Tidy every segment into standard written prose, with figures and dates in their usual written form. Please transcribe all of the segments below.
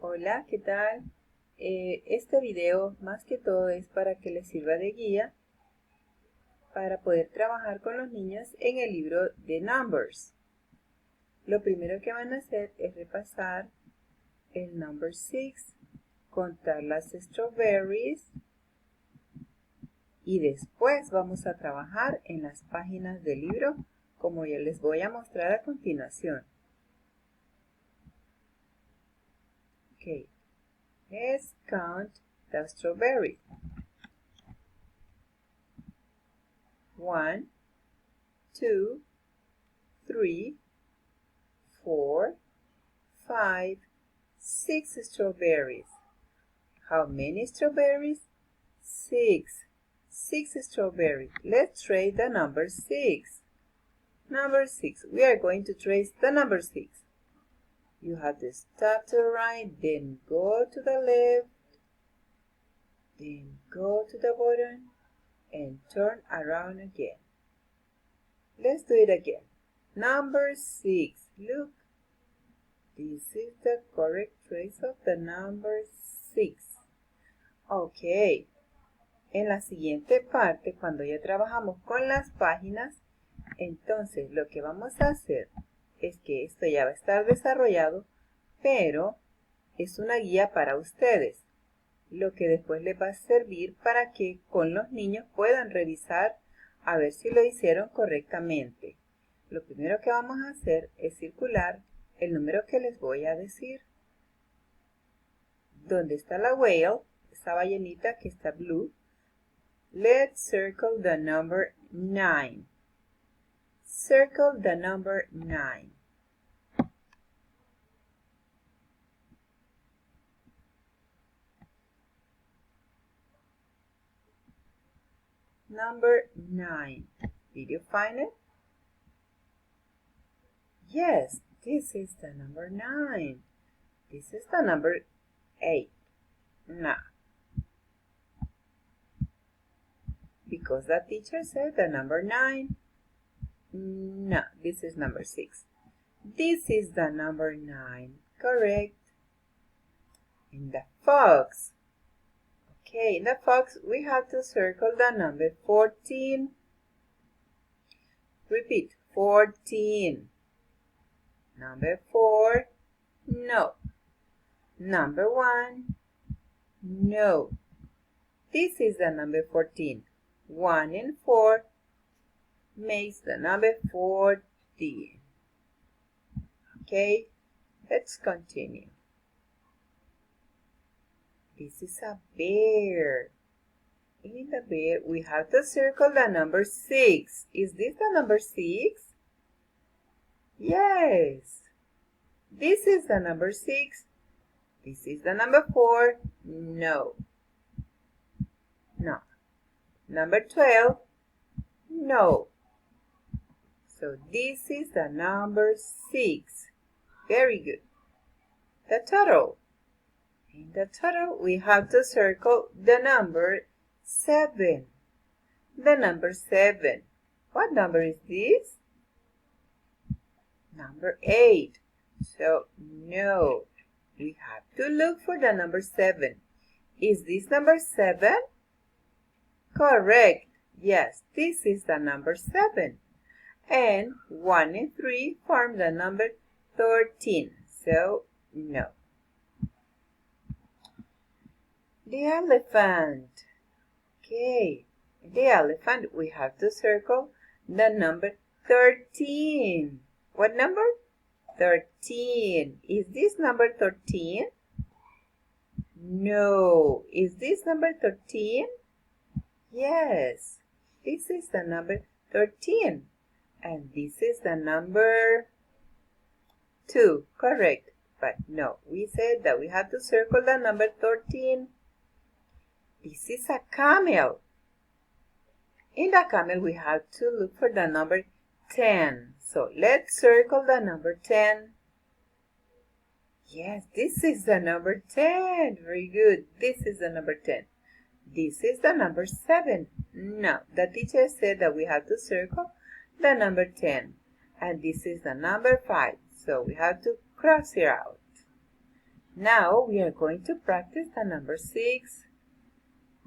Hola, ¿qué tal? Este video más que todo es para que les sirva de guía para poder trabajar con los niños en el libro de Numbers. Lo primero que van a hacer es repasar el number 6, contar las strawberries y después vamos a trabajar en las páginas del libro como ya les voy a mostrar a continuación. Okay. Let's count the strawberries. 1, 2, 3, 4, 5, 6 strawberries. How many strawberries? 6. 6 strawberries. Let's trace the number 6. Number 6. We are going to trace the number 6. You have to start to the right, then go to the left, then go to the bottom, and turn around again. Let's do it again. Number 6. Look. This is the correct trace of the number 6. Ok. En la siguiente parte, cuando ya trabajamos con las páginas, entonces lo que vamos a hacer es que esto ya va a estar desarrollado, pero es una guía para ustedes, lo que después les va a servir para que con los niños puedan revisar a ver si lo hicieron correctamente. Lo primero que vamos a hacer es circular el número que les voy a decir. ¿Dónde está la whale? Esa ballenita que está blue. Let's circle the number 9. Circle the number 9. Number 9. Did you find it? Yes, this is the number 9. This is the number 8. No. Because the teacher said the number 9. No, this is number 6. This is the number 9. Correct. In the fox. Okay, in the fox, we have to circle the number 14. Repeat, 14. Number 4, no. Number 1, no. This is the number 14. 1 and 4 makes the number 14. Okay, let's continue. This is a bear. In the bear, we have to circle the number 6. Is this the number 6? Yes. This is the number 6. This is the number 4. No. No. Number 12. No. So this is the number 6. Very good. The turtle. In the turtle, we have to circle the number 7. The number 7. What number is this? Number 8. So, no. We have to look for the number 7. Is this number 7? Correct. Yes, this is the number 7. And 1 and 3 form the number 13. So, no. The elephant. Okay. The elephant, we have to circle the number 13. What number? 13. Is this number 13? No. Is this number 13? Yes. This is the number 13. And this is the number 2. Correct. But no, we said that we have to circle the number 13. This is a camel. In the camel, we have to look for the number 10. So let's circle the number 10. Yes, this is the number 10. Very good. This is the number 10. This is the number 7. No, the teacher said that we have to circle the number 10. And this is the number 5. So we have to cross it out. Now we are going to practice the number 6.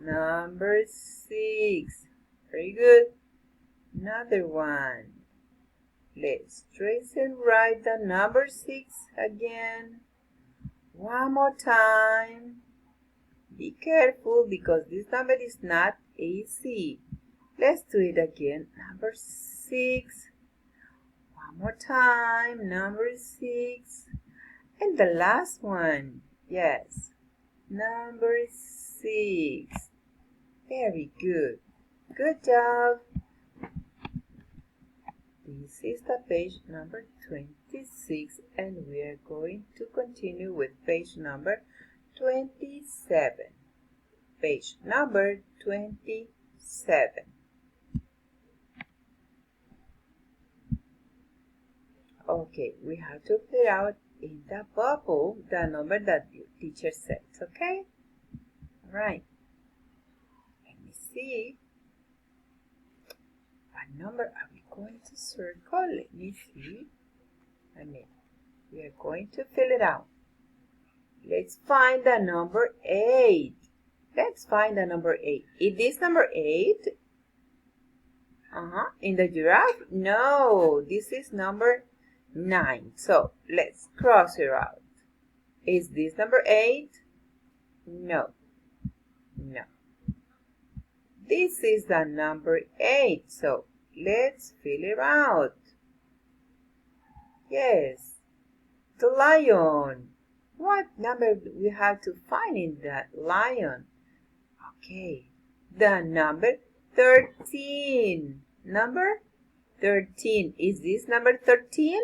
Number 6. Very good. Another one. Let's trace and write the number 6 again. One more time. Be careful because this number is not easy. Let's do it again. Number 6. One more time. Number 6. And the last one. Yes. Number 6. Very good. Good job. This is the page number 26 and we are going to continue with page number 27. Page number 27. Okay, we have to fill out in the bubble the number that the teacher said, okay? All right. Let me see. What number are we going to circle? Let me see. We are going to fill it out. Let's find the number 8. Let's find the number 8. Is this number 8? In the giraffe? No, this is number 9. So let's cross it out. Is this number 8? No. No. This is the number 8. So let's fill it out. Yes. The lion. What number do we have to find in that lion? Okay. The number 13. Number 13. Is this number 13?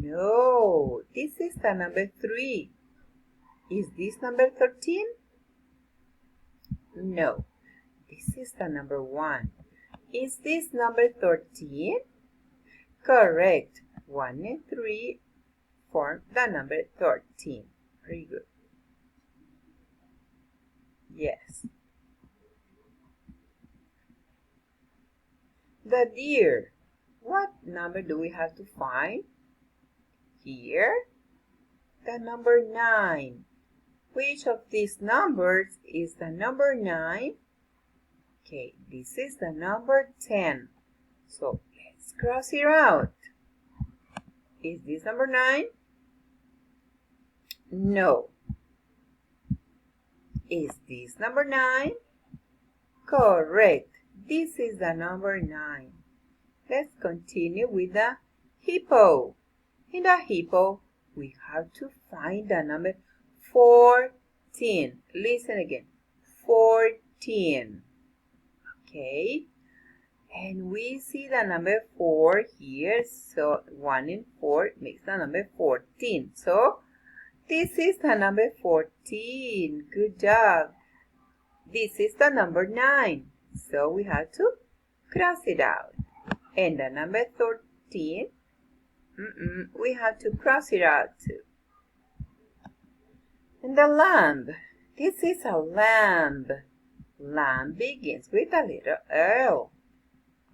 No. This is the number 3. Is this number 13? No. This is the number 1. Is this number 13? Correct. 1 and 3 form the number 13. Very good. Yes. The deer. What number do we have to find? Here, the number 9. Which of these numbers is the number 9? Okay, this is the number 10. So let's cross it out. Is this number 9? No. Is this number 9? Correct. This is the number 9. Let's continue with the hippo. In the hippo, we have to find the number 14. Listen again. 14. Okay. And we see the number 4 here. So 1 and 4 makes the number 14. So this is the number 14. Good job. This is the number 9. So we have to cross it out. And the number 13, we have to cross it out too. And the lamb. This is a lamb. Lamb begins with a letter L.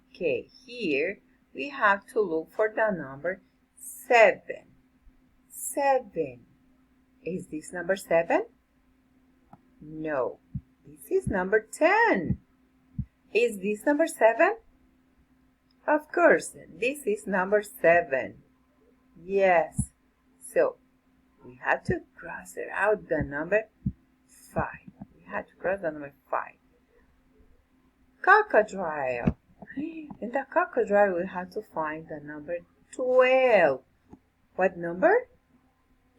Okay, here we have to look for the number 7. 7. Is this number 7? No. This is number 10. Is this number 7? Of course, this is number 7. Yes. So, we have to cross it out the number 5. We have to cross the number 5. Crocodile. In the crocodile, we have to find the number 12. What number?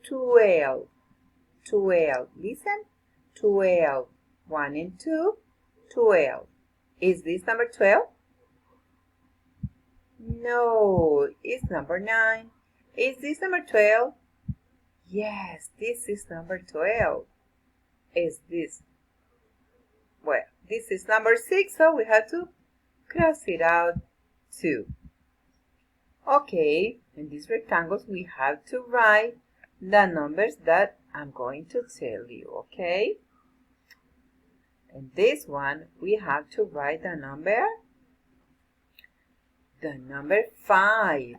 12. 12. Listen. 12. 1 and 2. 12. Is this number 12? No, it's number 9. Is this number 12? Yes, this is number 12. Is this? Well, this is number 6, so we have to cross it out too. Okay, in these rectangles we have to write the numbers that I'm going to tell you, okay? In this one, we have to write the number 5.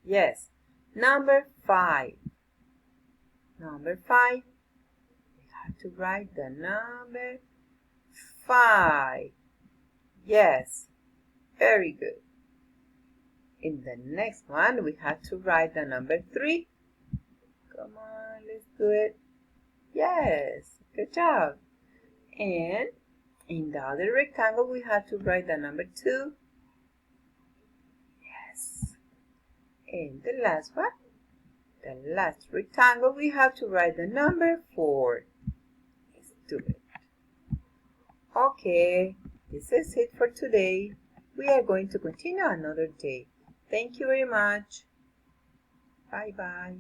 Yes, number 5. Number 5. We have to write the number 5. Yes, very good. In the next one, we have to write the number 3. Come on, let's do it. Yes, good job. And in the other rectangle, we have to write the number 2. Yes. And the last one, the last rectangle, we have to write the number 4. Let's do it. Okay, this is it for today. We are going to continue another day. Thank you very much. Bye-bye.